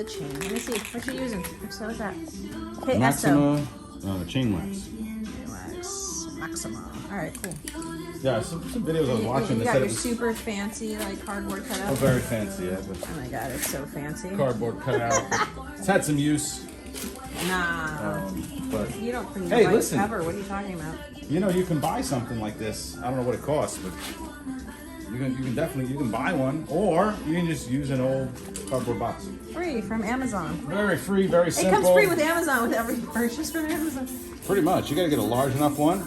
chain. Let me see. What you using? So what's that? Hey, Maxima chain wax. Maxima. All right, cool. Yeah, some videos I was watching. You They got said your it was super fancy like cardboard cutout. oh, very fancy. Yeah, but Oh my god, it's so fancy. cardboard cutout. It's had some use. Nah. But You don't clean hey, your bike listen. ever. What are you talking about? You know, you can buy something like this. I don't know what it costs, but you can definitely buy one, or you can just use an old cardboard box. Free from Amazon. Very free, very simple. It comes free with Amazon with every purchase from Amazon. Pretty much. You got to get a large enough one.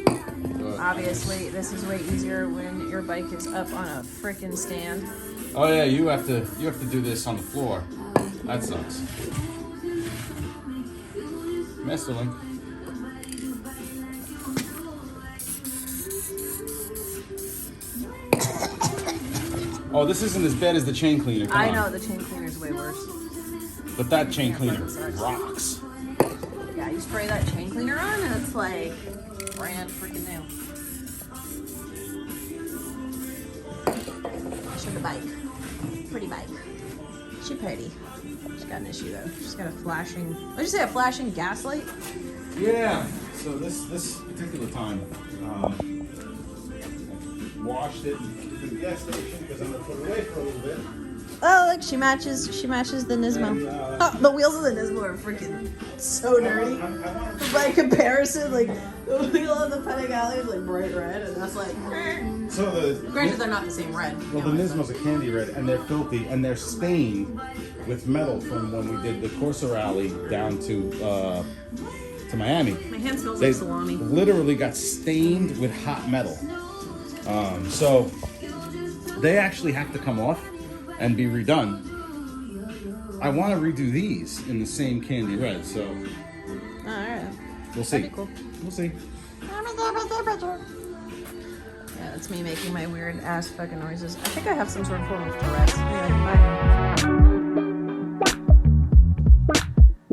But, Obviously, this is way easier when your bike is up on a freaking stand. oh yeah, you have to do this on the floor. That sucks. Messerling. Oh, this isn't as bad as the chain cleaner. Come I on. know the chain cleaner is way worse. But that chain Yeah, cleaner fucking sucks. rocks. Yeah, you spray that chain cleaner on and it's like brand freaking new. Show the bike. Pretty bike. She pretty. She's got an issue though. She's got a flashing. What did you say? A flashing gas light? Yeah. So this particular time, washed it at the gas station because I'm gonna put it away for a little bit. Oh, look, she matches the Nismo. And, Oh, the wheels of the Nismo are freaking so dirty. By comparison, like the wheel of the Panigale is like bright red, and that's like. So Granted, they're not the same red. well, the Nismo's a candy red, and they're filthy, and they're stained with metal from when we did the Corsa rally down to Miami. My hand smells They like salami. literally got stained with hot metal. So they actually have to come off and be redone. I want to redo these in the same candy red, so Oh, all right. we'll see. That'd be cool. We'll see. Yeah, that's me making my weird ass fucking noises. I think I have some sort of form of Tourette's. Anyway, bye.